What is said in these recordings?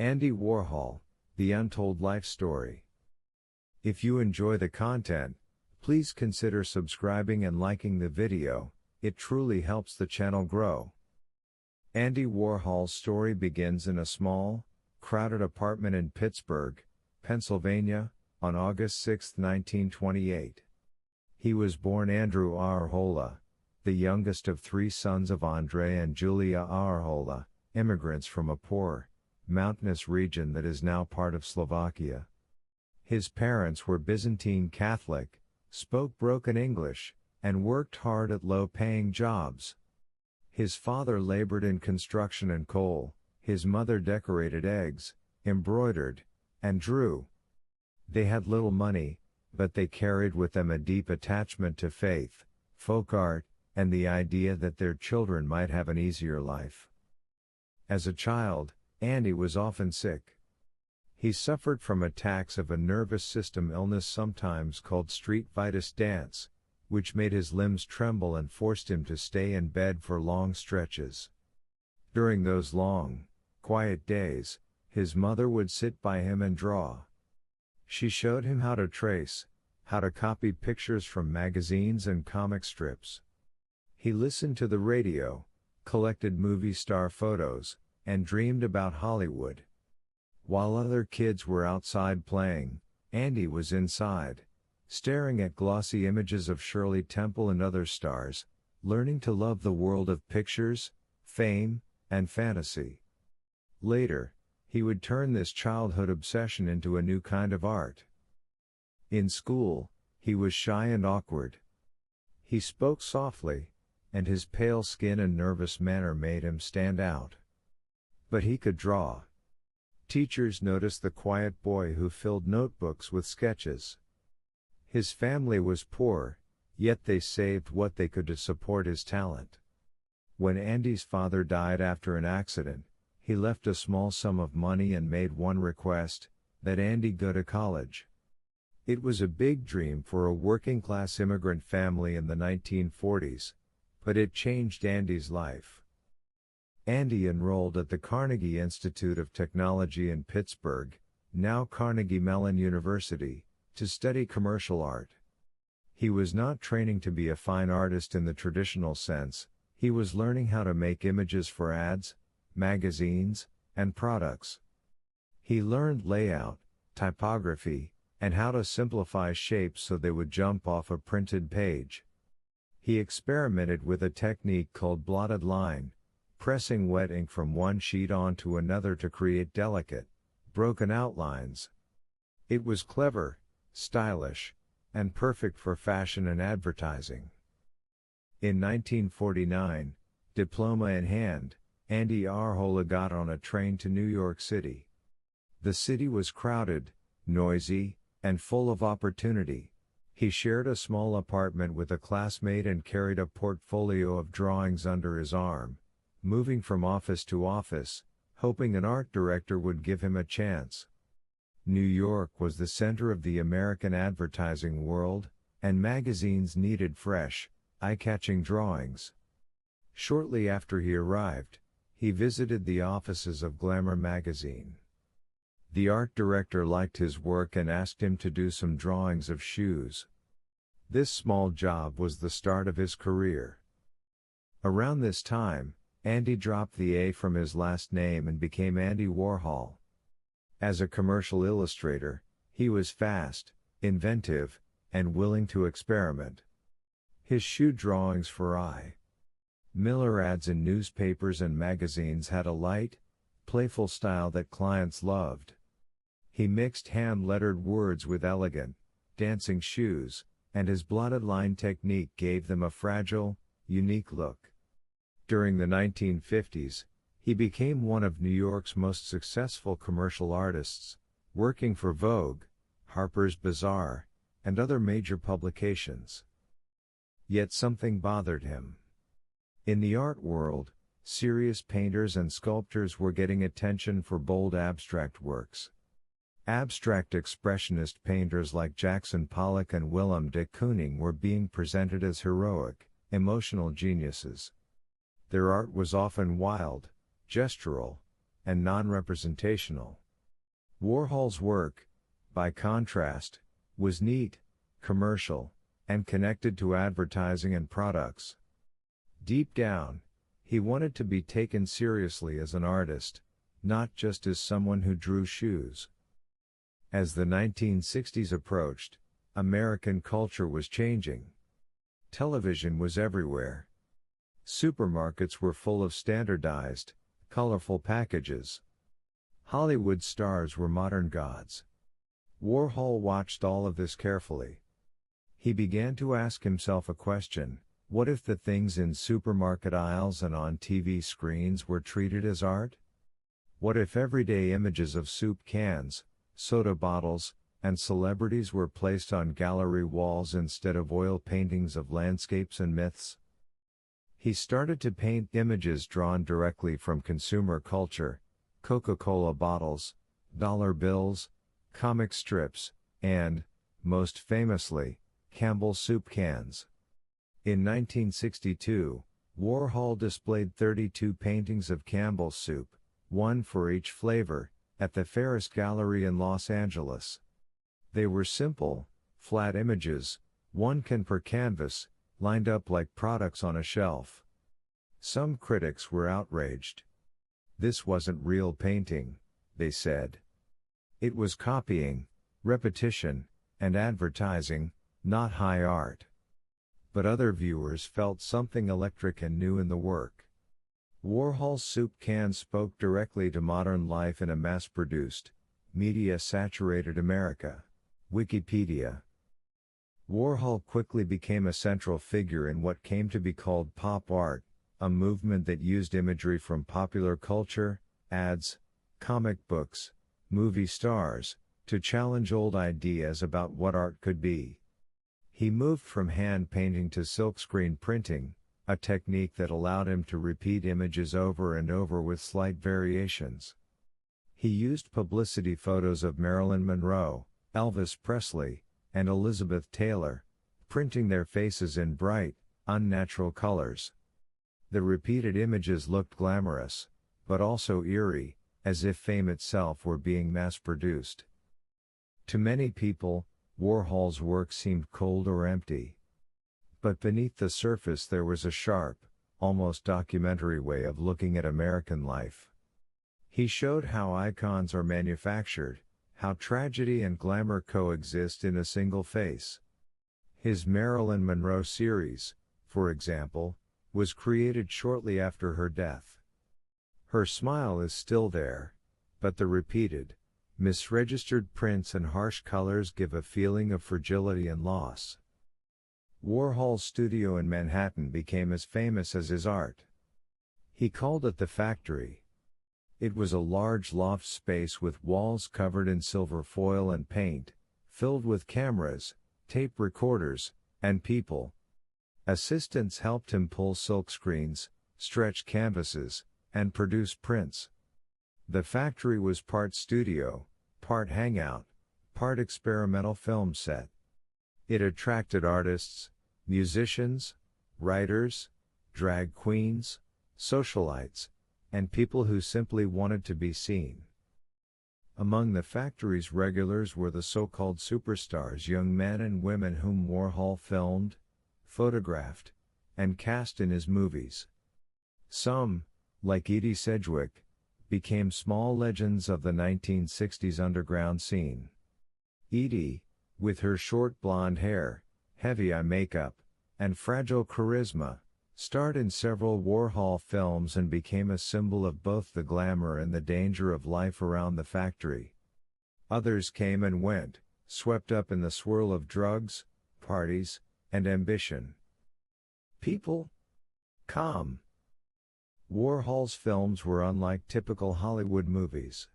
Andy Warhol, The Untold Life Story. If you enjoy the content, please consider subscribing and liking the video. It truly helps the channel grow. Andy Warhol's story begins in a small, crowded apartment in Pittsburgh, Pennsylvania, on August 6, 1928. He was born Andrew Warhol, the youngest of three sons of Andre and Julia Warhol, immigrants from a poor, mountainous region that is now part of Slovakia. His parents were Byzantine Catholic, spoke broken English, and worked hard at low-paying jobs. His father labored in construction and coal, his mother decorated eggs, embroidered, and drew. They had little money, but they carried with them a deep attachment to faith, folk art, and the idea that their children might have an easier life. As a child, Andy was often sick. He suffered from attacks of a nervous system illness sometimes called street vitus dance, which made his limbs tremble and forced him to stay in bed for long stretches. During those long, quiet days, his mother would sit by him and draw. She showed him how to trace, how to copy pictures from magazines and comic strips. He listened to the radio, collected movie star photos, and dreamed about Hollywood. While other kids were outside playing, Andy was inside, staring at glossy images of Shirley Temple and other stars, learning to love the world of pictures, fame, and fantasy. Later, he would turn this childhood obsession into a new kind of art. In school, he was shy and awkward. He spoke softly, and his pale skin and nervous manner made him stand out. But he could draw. Teachers noticed the quiet boy who filled notebooks with sketches. His family was poor, yet they saved what they could to support his talent. When Andy's father died after an accident, he left a small sum of money and made one request, that Andy go to college. It was a big dream for a working-class immigrant family in the 1940s, but it changed Andy's life. Andy enrolled at the Carnegie Institute of Technology in Pittsburgh, now Carnegie Mellon University, to study commercial art. He was not training to be a fine artist in the traditional sense, he was learning how to make images for ads, magazines, and products. He learned layout, typography, and how to simplify shapes so they would jump off a printed page. He experimented with a technique called blotted line, pressing wet ink from one sheet onto another to create delicate, broken outlines. It was clever, stylish, and perfect for fashion and advertising. In 1949, diploma in hand, Andy Warhol got on a train to New York City. The city was crowded, noisy, and full of opportunity. He shared a small apartment with a classmate and carried a portfolio of drawings under his arm, moving from office to office, hoping an art director would give him a chance. New York was the center of the American advertising world, and magazines needed fresh, eye-catching drawings. Shortly after he arrived, he visited the offices of Glamour magazine. The art director liked his work and asked him to do some drawings of shoes. This small job was the start of his career. Around this time, Andy dropped the A from his last name and became Andy Warhol. As a commercial illustrator, he was fast, inventive, and willing to experiment. His shoe drawings for Miller ads in newspapers and magazines had a light, playful style that clients loved. He mixed hand-lettered words with elegant, dancing shoes, and his blotted line technique gave them a fragile, unique look. During the 1950s, he became one of New York's most successful commercial artists, working for Vogue, Harper's Bazaar, and other major publications. Yet something bothered him. In the art world, serious painters and sculptors were getting attention for bold abstract works. Abstract expressionist painters like Jackson Pollock and Willem de Kooning were being presented as heroic, emotional geniuses. Their art was often wild, gestural, and non-representational. Warhol's work, by contrast, was neat, commercial, and connected to advertising and products. Deep down, he wanted to be taken seriously as an artist, not just as someone who drew shoes. As the 1960s approached, American culture was changing. Television was everywhere. Supermarkets were full of standardized, colorful packages. Hollywood stars were modern gods. Warhol watched all of this carefully. He began to ask himself a question: what if the things in supermarket aisles and on TV screens were treated as art? What if everyday images of soup cans, soda bottles, and celebrities were placed on gallery walls instead of oil paintings of landscapes and myths? He started to paint images drawn directly from consumer culture: Coca-Cola bottles, dollar bills, comic strips, and, most famously, Campbell soup cans. In 1962, Warhol displayed 32 paintings of Campbell's soup, one for each flavor, at the Ferris Gallery in Los Angeles. They were simple, flat images, 1 can per canvas, lined up like products on a shelf. Some critics were outraged. This wasn't real painting, they said. It was copying, repetition, and advertising, not high art. But other viewers felt something electric and new in the work. Warhol's soup can spoke directly to modern life in a mass-produced, media-saturated America. Wikipedia. Warhol quickly became a central figure in what came to be called pop art, a movement that used imagery from popular culture, ads, comic books, movie stars, to challenge old ideas about what art could be. He moved from hand painting to silkscreen printing, a technique that allowed him to repeat images over and over with slight variations. He used publicity photos of Marilyn Monroe, Elvis Presley, and Elizabeth Taylor, printing their faces in bright, unnatural colors. The repeated images looked glamorous, but also eerie, as if fame itself were being mass-produced. To many people, Warhol's work seemed cold or empty. But beneath the surface there was a sharp, almost documentary way of looking at American life. He showed how icons are manufactured, how tragedy and glamour coexist in a single face. His Marilyn Monroe series, for example, was created shortly after her death. Her smile is still there, but the repeated, misregistered prints and harsh colors give a feeling of fragility and loss. Warhol's studio in Manhattan became as famous as his art. He called it the Factory. It was a large loft space with walls covered in silver foil and paint, filled with cameras, tape recorders, and people. Assistants helped him pull silkscreens, stretch canvases, and produce prints. The Factory was part studio, part hangout, part experimental film set. It attracted artists, musicians, writers, drag queens, socialites, and people who simply wanted to be seen. Among the Factory's regulars were the so-called superstars, young men and women whom Warhol filmed, photographed, and cast in his movies. Some, like Edie Sedgwick, became small legends of the 1960s underground scene. Edie, with her short blonde hair, heavy eye makeup, and fragile charisma, starred in several Warhol films and became a symbol of both the glamour and the danger of life around the Factory. Others came and went, swept up in the swirl of drugs, parties, and ambition. People? Calm. Warhol's films were unlike typical Hollywood movies.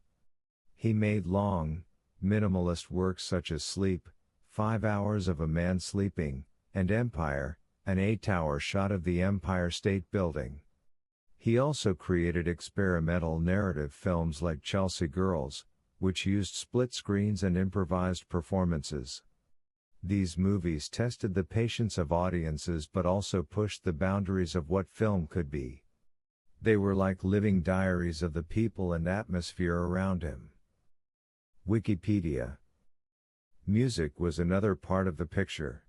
He made long, minimalist works such as Sleep, 5 Hours of a Man Sleeping, and Empire, an 8-hour shot of the Empire State Building. He also created experimental narrative films like Chelsea Girls, which used split screens and improvised performances. These movies tested the patience of audiences but also pushed the boundaries of what film could be. They were like living diaries of the people and atmosphere around him. Wikipedia. Music was another part of the picture.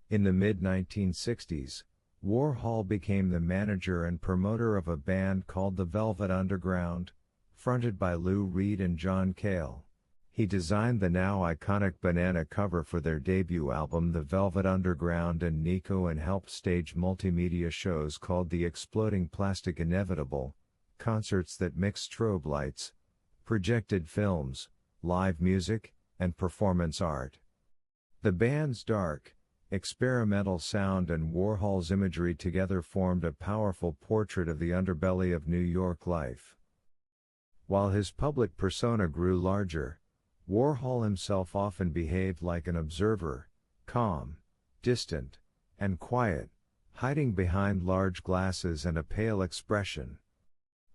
In the mid-1960s, Warhol became the manager and promoter of a band called the Velvet Underground, fronted by Lou Reed and John Cale. He designed the now iconic banana cover for their debut album The Velvet Underground and Nico, and helped stage multimedia shows called The Exploding Plastic Inevitable, concerts that mixed strobe lights, projected films, live music, and performance art. The band's dark, experimental sound and Warhol's imagery together formed a powerful portrait of the underbelly of New York life. While his public persona grew larger, Warhol himself often behaved like an observer, calm, distant, and quiet, hiding behind large glasses and a pale expression.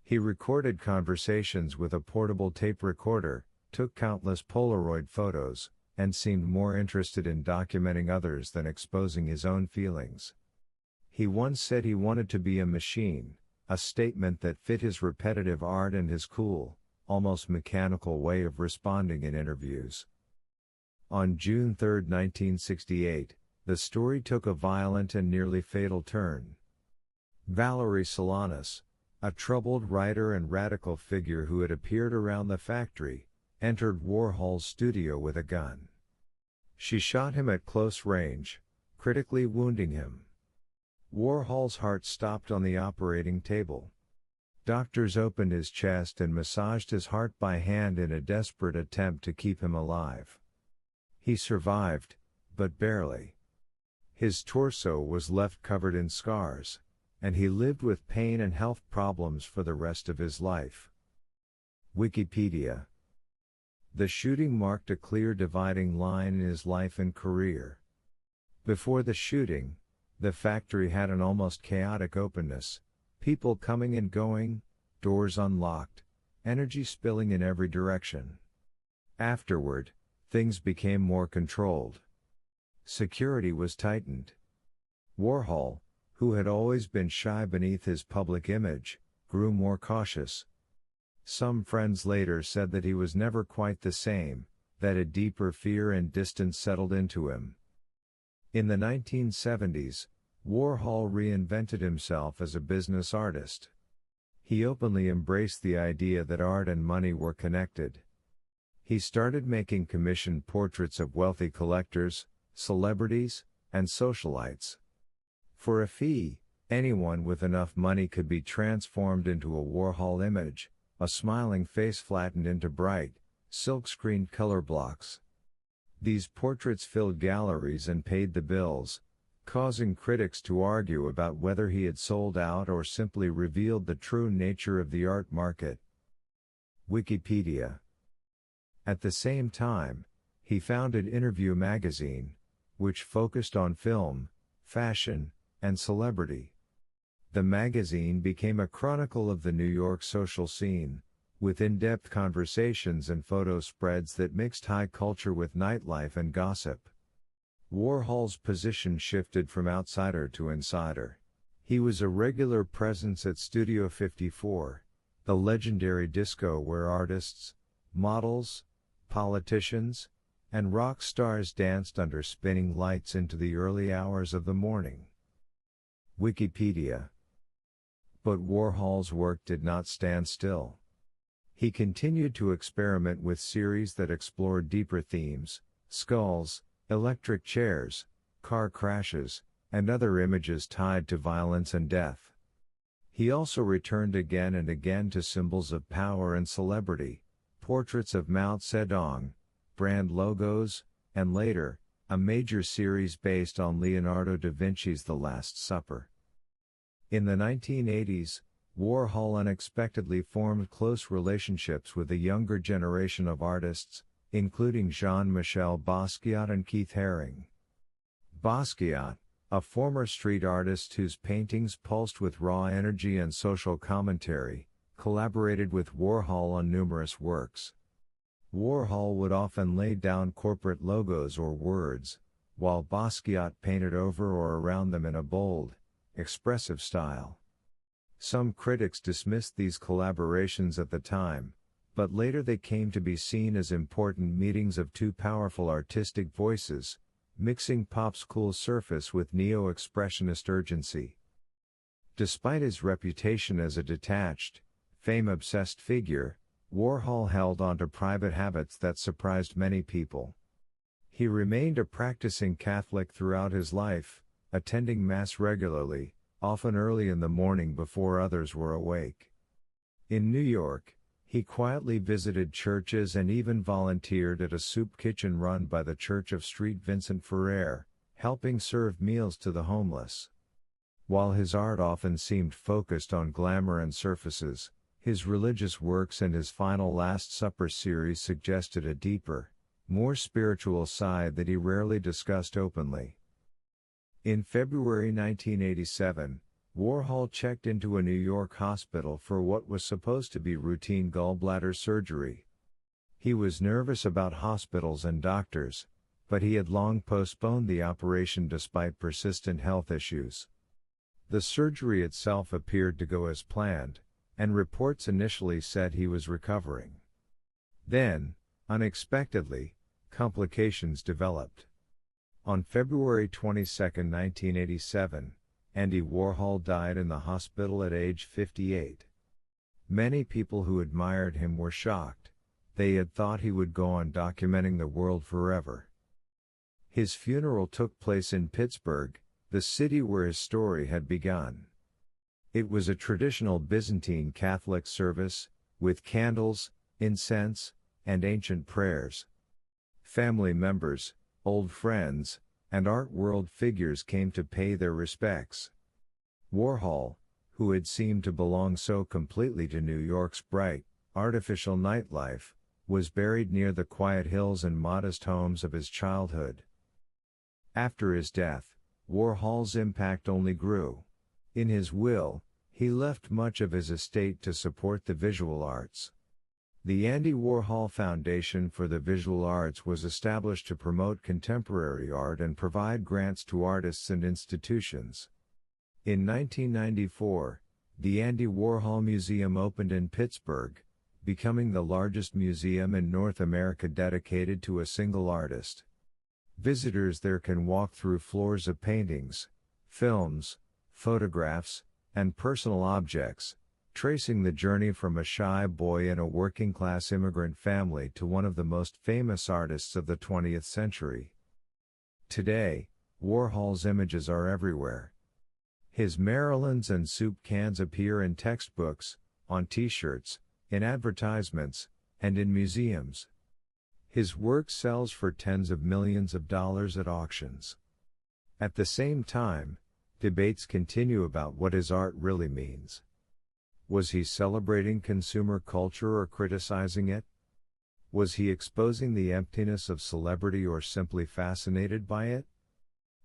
He recorded conversations with a portable tape recorder, took countless Polaroid photos, and seemed more interested in documenting others than exposing his own feelings. He once said he wanted to be a machine, a statement that fit his repetitive art and his cool, almost mechanical way of responding in interviews. On June 3, 1968, the story took a violent and nearly fatal turn. Valerie Solanas, a troubled writer and radical figure who had appeared around the factory, entered Warhol's studio with a gun. She shot him at close range, critically wounding him. Warhol's heart stopped on the operating table. Doctors opened his chest and massaged his heart by hand in a desperate attempt to keep him alive. He survived, but barely. His torso was left covered in scars, and he lived with pain and health problems for the rest of his life. Wikipedia. The shooting marked a clear dividing line in his life and career. Before the shooting, the factory had an almost chaotic openness, people coming and going, doors unlocked, energy spilling in every direction. Afterward, things became more controlled. Security was tightened. Warhol, who had always been shy beneath his public image, grew more cautious. Some friends later said that he was never quite the same, that a deeper fear and distance settled into him. In the 1970s, Warhol reinvented himself as a business artist. He openly embraced the idea that art and money were connected. He started making commissioned portraits of wealthy collectors, celebrities, and socialites. For a fee, anyone with enough money could be transformed into a Warhol image, a smiling face flattened into bright, silk-screened color blocks. These portraits filled galleries and paid the bills, causing critics to argue about whether he had sold out or simply revealed the true nature of the art market. Wikipedia. At the same time, he founded Interview magazine, which focused on film, fashion, and celebrity. The magazine became a chronicle of the New York social scene, with in-depth conversations and photo spreads that mixed high culture with nightlife and gossip. Warhol's position shifted from outsider to insider. He was a regular presence at Studio 54, the legendary disco where artists, models, politicians, and rock stars danced under spinning lights into the early hours of the morning. Wikipedia. But Warhol's work did not stand still. He continued to experiment with series that explored deeper themes, skulls, electric chairs, car crashes, and other images tied to violence and death. He also returned again and again to symbols of power and celebrity, portraits of Mao Zedong, brand logos, and later, a major series based on Leonardo da Vinci's The Last Supper. In the 1980s, Warhol unexpectedly formed close relationships with a younger generation of artists, including Jean-Michel Basquiat and Keith Haring. Basquiat, a former street artist whose paintings pulsed with raw energy and social commentary, collaborated with Warhol on numerous works. Warhol would often lay down corporate logos or words, while Basquiat painted over or around them in a bold, expressive style. Some critics dismissed these collaborations at the time, but later they came to be seen as important meetings of two powerful artistic voices, mixing pop's cool surface with neo-expressionist urgency. Despite his reputation as a detached, fame-obsessed figure, Warhol held on to private habits that surprised many people. He remained a practicing Catholic throughout his life, attending Mass regularly, often early in the morning before others were awake. In New York, he quietly visited churches and even volunteered at a soup kitchen run by the Church of St. Vincent Ferrer, helping serve meals to the homeless. While his art often seemed focused on glamour and surfaces, his religious works and his final Last Supper series suggested a deeper, more spiritual side that he rarely discussed openly. In February 1987, Warhol checked into a New York hospital for what was supposed to be routine gallbladder surgery. He was nervous about hospitals and doctors, but he had long postponed the operation despite persistent health issues. The surgery itself appeared to go as planned, and reports initially said he was recovering. Then, unexpectedly, complications developed. On February 22, 1987, Andy Warhol died in the hospital at age 58. Many people who admired him were shocked. They had thought he would go on documenting the world forever. His funeral took place in Pittsburgh, the city where his story had begun. It was a traditional Byzantine Catholic service, with candles, incense, and ancient prayers. Family members, old friends, and art world figures came to pay their respects. Warhol, who had seemed to belong so completely to New York's bright, artificial nightlife, was buried near the quiet hills and modest homes of his childhood. After his death, Warhol's impact only grew. In his will, he left much of his estate to support the visual arts. The Andy Warhol Foundation for the Visual Arts was established to promote contemporary art and provide grants to artists and institutions. In 1994, the Andy Warhol Museum opened in Pittsburgh, becoming the largest museum in North America dedicated to a single artist. Visitors there can walk through floors of paintings, films, photographs, and personal objects, tracing the journey from a shy boy in a working-class immigrant family to one of the most famous artists of the 20th century. Today, Warhol's images are everywhere. His Marilyns and soup cans appear in textbooks, on t-shirts, in advertisements, and in museums. His work sells for tens of millions of dollars at auctions. At the same time, debates continue about what his art really means. Was he celebrating consumer culture or criticizing it? Was he exposing the emptiness of celebrity or simply fascinated by it?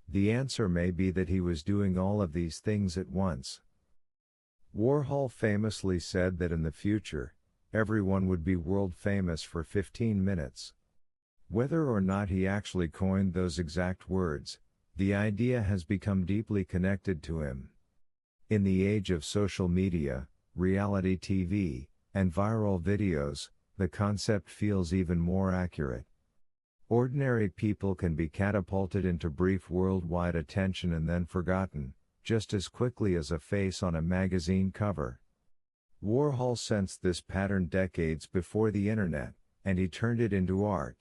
The answer may be that he was doing all of these things at once. Warhol famously said that in the future, everyone would be world famous for 15 minutes. Whether or not he actually coined those exact words, the idea has become deeply connected to him. In the age of social media, reality TV, and viral videos, the concept feels even more accurate. Ordinary people can be catapulted into brief worldwide attention and then forgotten, just as quickly as a face on a magazine cover. Warhol sensed this pattern decades before the internet, and he turned it into art.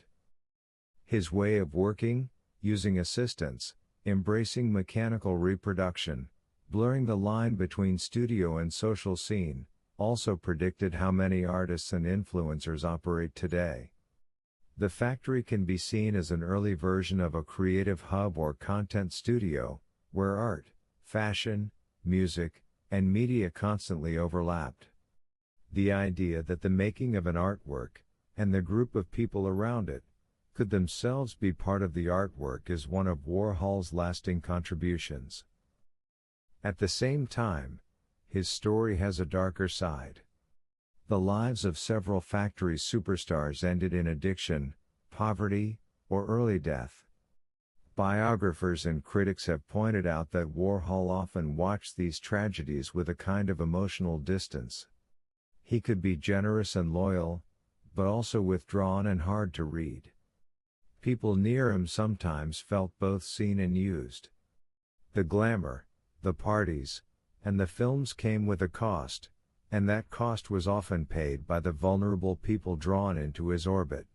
His way of working, using assistants, embracing mechanical reproduction, blurring the line between studio and social scene, also predicted how many artists and influencers operate today. The Factory can be seen as an early version of a creative hub or content studio, where art, fashion, music, and media constantly overlapped. The idea that the making of an artwork, and the group of people around it, could themselves be part of the artwork is one of Warhol's lasting contributions. At the same time, his story has a darker side. The lives of several Factory superstars ended in addiction, poverty, or early death. Biographers and critics have pointed out that Warhol often watched these tragedies with a kind of emotional distance. He could be generous and loyal, but also withdrawn and hard to read. People near him sometimes felt both seen and used. The glamour, the parties, and the films came with a cost, and that cost was often paid by the vulnerable people drawn into his orbit.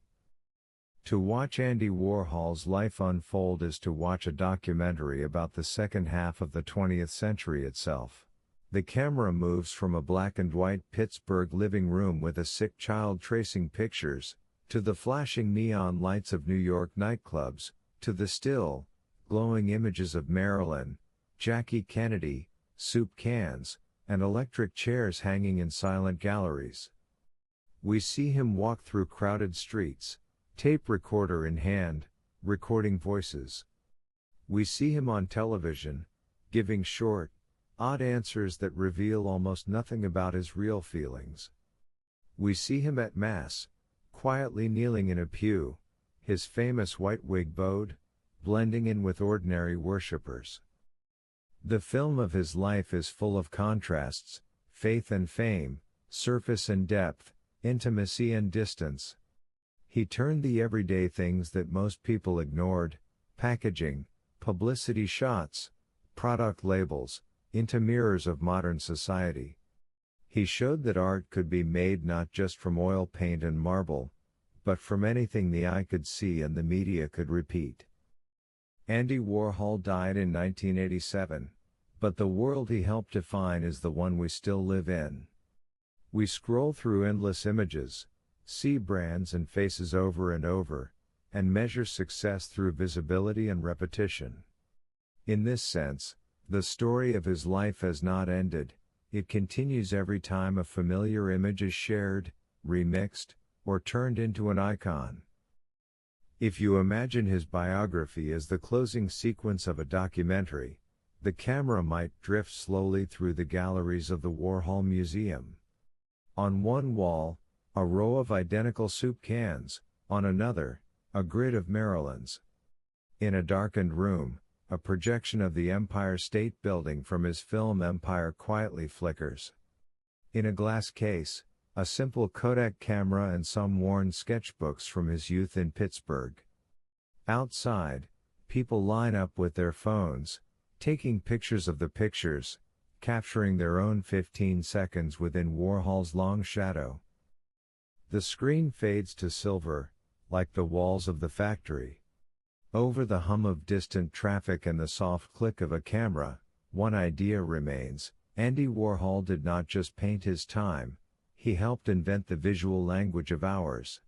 To watch Andy Warhol's life unfold is to watch a documentary about the second half of the 20th century itself. The camera moves from a black and white Pittsburgh living room with a sick child tracing pictures, to the flashing neon lights of New York nightclubs, to the still, glowing images of Marilyn, Jackie Kennedy, soup cans, and electric chairs hanging in silent galleries. We see him walk through crowded streets, tape recorder in hand, recording voices. We see him on television, giving short, odd answers that reveal almost nothing about his real feelings. We see him at Mass, quietly kneeling in a pew, his famous white wig bowed, blending in with ordinary worshippers. The film of his life is full of contrasts, faith and fame, surface and depth, intimacy and distance. He turned the everyday things that most people ignored, packaging, publicity shots, product labels, into mirrors of modern society. He showed that art could be made not just from oil paint and marble, but from anything the eye could see and the media could repeat. Andy Warhol died in 1987, but the world he helped define is the one we still live in. We scroll through endless images, see brands and faces over and over, and measure success through visibility and repetition. In this sense, the story of his life has not ended, it continues every time a familiar image is shared, remixed, or turned into an icon. If you imagine his biography as the closing sequence of a documentary, the camera might drift slowly through the galleries of the Warhol Museum. On one wall, a row of identical soup cans, on another, a grid of Marilyns. In a darkened room, a projection of the Empire State Building from his film Empire quietly flickers. In a glass case, a simple Kodak camera and some worn sketchbooks from his youth in Pittsburgh. Outside, people line up with their phones, taking pictures of the pictures, capturing their own 15 seconds within Warhol's long shadow. The screen fades to silver, like the walls of the factory. Over the hum of distant traffic and the soft click of a camera, one idea remains: Andy Warhol did not just paint his time, he helped invent the visual language of ours.